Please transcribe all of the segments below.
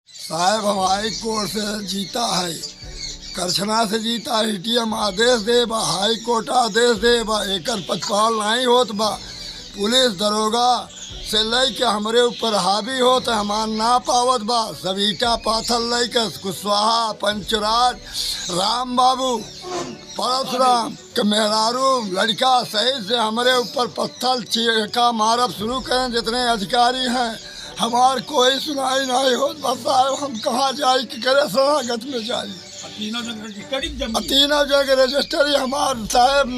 साहब हम high court से जीता है, करछना से जीता, एटीएम आदेश दे बा, हाई कोर्ट आदेश दे बा, एकर पचपाल नहीं होत बा। पुलिस दरोगा से लेके हमरे ऊपर हावी होत, हमार ना पावत बा। सब ईटा पाथर लेके कुशवाहा, पंचराज, राम बाबू, परशुराम के मेहरारू लड़का सहित से हमारे ऊपर पत्थर चीका मारब शुरू करें। जितने अधिकारी हैं हमार कोई सुनाई नहीं होत। बस हम कहाँ जाए कि करे शरणागत में जाए। तीनों जगह रजिस्ट्री हमार साहब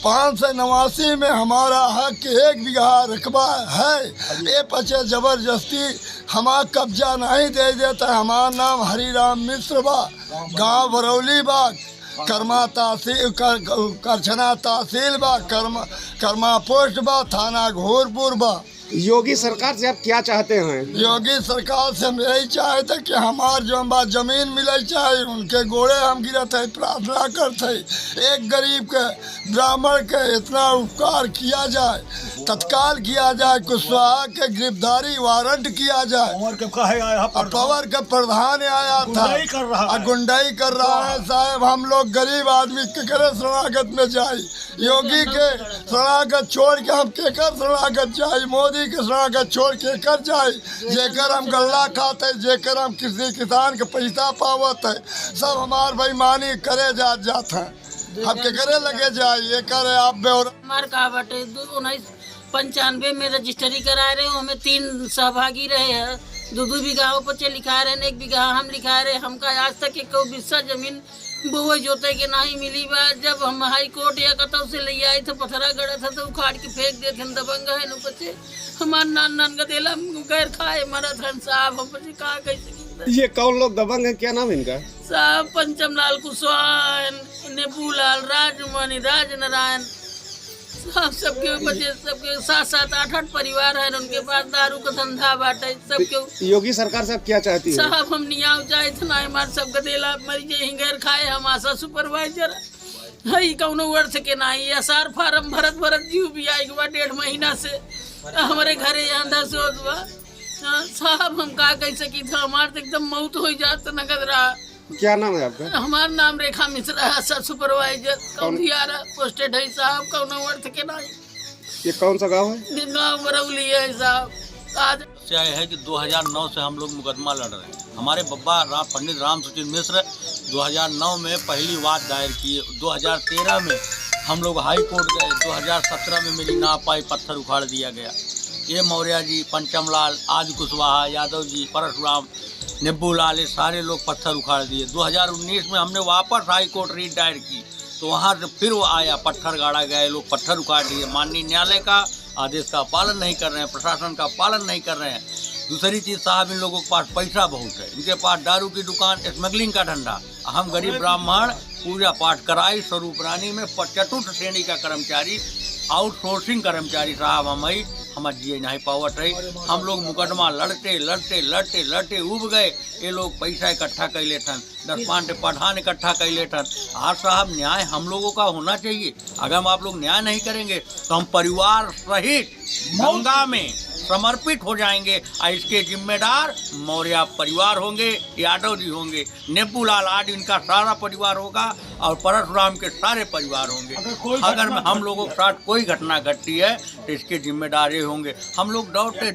589 में हमारा हक 1 बीघा रकबा है। ये पचे जबरदस्ती हमारा कब्जा नहीं दे देता। हमारा नाम हरिराम मिश्र बा, गांव बरौली बा, कर्मा तहसील करछना तहसील बा, कर्मा पोस्ट बा, थाना घोरपुर बा। योगी सरकार से आप क्या चाहते हैं? योगी सरकार से हम यही चाहते कि हमार जो बा जमीन मिले चाहे, उनके गोड़े हम गिरत है, प्रार्थना करते है। एक गरीब के ब्राह्मण के इतना उपकार किया जाए, तत्काल किया जाए। कुशवाहा के गिरफ्तारी वारंट किया जाए। पवर के प्रधान आया था, गुंडाई कर रहा है। साहब हम लोग गरीब आदमी के करे शरणागत में जाए। योगी के शरणागत छोड़ के हम केकर शरणागत जाए? मोदी के शरणागत छोड़ के कर जाए। जेकर हम गल्ला खाते, जेकर हम किसी किसान के पैसा पावत है, सब हमार बेईमानी करे जात है। हम के करे लगे जाए ये करे आप बेवर हमार का बाटे 1995 में रजिस्ट्री कराए रहे, हमें 3 सहभागी रहे हैं। 2 बीघा पचे लिखा रहे, 1 बीघा हम लिखा रहे। हमका आज तक एक बिस्सा जमीन बोए जोते के नहीं मिली बा। जब हम हाई कोर्ट या कतौ से ले आए थे, पथरा गड़ा था तो उखाड़ के फेंक देते। हम दबंग है न बच्चे हमार नान गदेला गैर खाए मरत हन। साहब हम बच्चे कहा कैसे ये कौन लोग दबंग हैं? क्या नाम है इनका? साहब पंचमलाल कुशवाहा, नेबूलाल, राजमणि, राजनारायण, सबके बच्चे सबके 7-7, 8-8 परिवार है। उनके पास दारू का धंधा बाटे सबके। योगी सरकार से आप क्या चाहती है? साहब हम नियाव जाए थे ना, हमारे सब गदेला मरी जे हिंगर खाए। हम आशा सुपरवाइजर है कौनो वर्ष के नहीं। एसआर फार्म भरत जीव भी आई बा 1.5 महीना से हमारे घरे यहाँ दस बा। साहब हम का कह सकी था, हमारे तो एकदम मौत हो जात नगद रहा। क्या नाम है आपका? हमारा नाम रेखा मिश्रा है, सर सुपरवाइजर कौंधियारा पोस्टेड है। साहब कौनो वर्ष के नहीं। ये कौन सा गांव है? गाँव बरौली है साहब। आज है कि 2009 से हम लोग मुकदमा लड़ रहे हैं। हमारे बब्बा पंडित राम सुचित मिश्र 2009 में पहली बात दायर किए। 2013 में हम लोग हाई कोर्ट गए। 2017 में मेरी ना पाई, पत्थर उखाड़ दिया गया। ये मौर्य जी, पंचमलाल, आज कुशवाहा, यादव जी, परशुराम, नेबूलाल, ये सारे लोग पत्थर उखाड़ दिए। 2019 में हमने वापस हाई कोर्ट रीट दायर की तो वहाँ से फिर वो आया, पत्थर गाड़ा गया, लोग पत्थर उखाड़ दिए। माननीय न्यायालय का आदेश का पालन नहीं कर रहे हैं, प्रशासन का पालन नहीं कर रहे हैं। दूसरी चीज़ साहब, इन लोगों के पास पैसा बहुत है। इनके पास दारू की दुकान, स्मगलिंग का धंधा। हम गरीब ब्राह्मण पूजा पाठ कराई स्वरूप रानी में 4th श्रेणी का कर्मचारी, आउटसोर्सिंग कर्मचारी साहब हमारे जिए नहीं पावत है। हम लोग मुकदमा लड़ते उब गए। ये लोग पैसा इकट्ठा कर लेथन, 10-5 प्रधान इकट्ठा कर लेथन। आज साहब न्याय हम लोगों का होना चाहिए। अगर हम आप लोग न्याय नहीं करेंगे तो हम परिवार सहित गंगा में समर्पित हो जाएंगे। और इसके जिम्मेदार मौर्य परिवार होंगे, यादव जी होंगे, नेबूलाल आज इनका सारा परिवार होगा और परशुराम के सारे परिवार होंगे। अगर हम लोगों के साथ कोई घटना घटती है तो इसके जिम्मेदार ये होंगे। हम लोग दौड़ते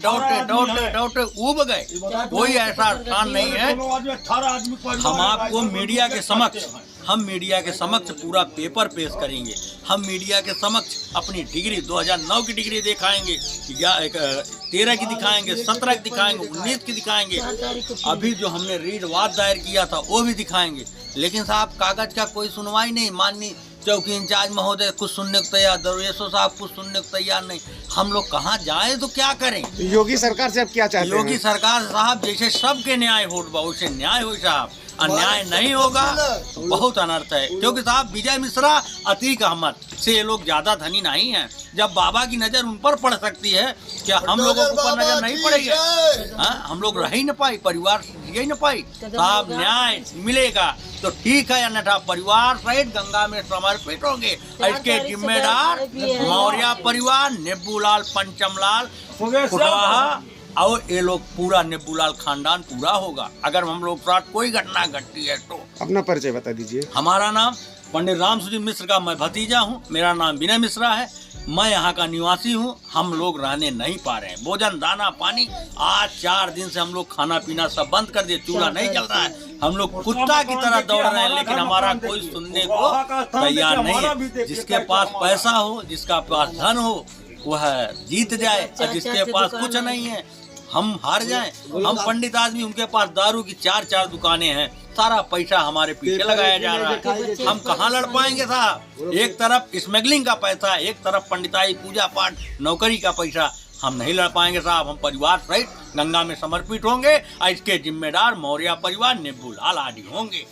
उब गए। कोई ऐसा स्थान नहीं है। हम आपको मीडिया के समक्ष पूरा पेपर पेश करेंगे। हम मीडिया के समक्ष अपनी डिग्री 2009 की डिग्री दिखाएंगे, या 13 की दिखाएंगे, 17 की दिखाएंगे, 19 की दिखाएंगे। अभी जो हमने रीड वाद दायर किया था वो भी दिखाएंगे। लेकिन साहब कागज का कोई सुनवाई नहीं। माननीय चौकी इंचार्ज महोदय कुछ सुनने को तैयार, दरवेशो साहब कुछ सुनने को तैयार नहीं। हम लोग कहाँ जाएं तो क्या करें? योगी सरकार से आप क्या चाहते हैं? योगी सरकार साहब जैसे सबके न्याय हो वैसे न्याय हो साहब। अन्याय नहीं होगा तो बहुत अनर्थ है। क्योंकि साहब विजय मिश्रा, अतीक अहमद से ये लोग ज्यादा धनी नहीं हैं। जब बाबा की नजर उन पर पड़ सकती है, क्या हम लोगों के ऊपर नजर नहीं पड़ेगी? हम लोग रह ही न पाई, परिवार रह न पाई। साहब न्याय मिलेगा तो ठीक है, अन्यथा परिवार सहित गंगा में समर्पित होंगे। इसके जिम्मेदार मौर्य परिवार, नेबूलाल, पंचमलाल, कुशवाहा, और ये लोग पूरा नेबूलाल खानदान पूरा होगा अगर हम लोग साथ कोई घटना घटती है तो। अपना परिचय बता दीजिए। हमारा नाम पंडित राम सूचित मिश्र का मैं भतीजा हूँ। मेरा नाम विनय मिश्रा है। मैं यहाँ का निवासी हूँ। हम लोग रहने नहीं पा रहे हैं। भोजन दाना पानी आज 4 दिन से हम लोग खाना पीना सब बंद कर दिए। चूल्हा नहीं चल रहा है। हम लोग कुत्ता की तरह दौड़ रहे हैं लेकिन हमारा कोई सुनने को तैयार नहीं है। जिसके पास पैसा हो, जिसका पास धन हो, वह जीत जाए और जिसके पास कुछ नहीं है हम हार जाएं। हम पंडित आदमी, उनके पास दारू की 4-4 दुकानें हैं। सारा पैसा हमारे पीछे लगाया जा रहा है। हम कहाँ लड़ पाएंगे साहब? एक तरफ स्मगलिंग का पैसा, एक तरफ पंडिताई पूजा पाठ नौकरी का पैसा। हम नहीं लड़ पाएंगे साहब। हम परिवार सहित गंगा में समर्पित होंगे और इसके जिम्मेदार मौर्य परिवार नेबूलाल आदि होंगे।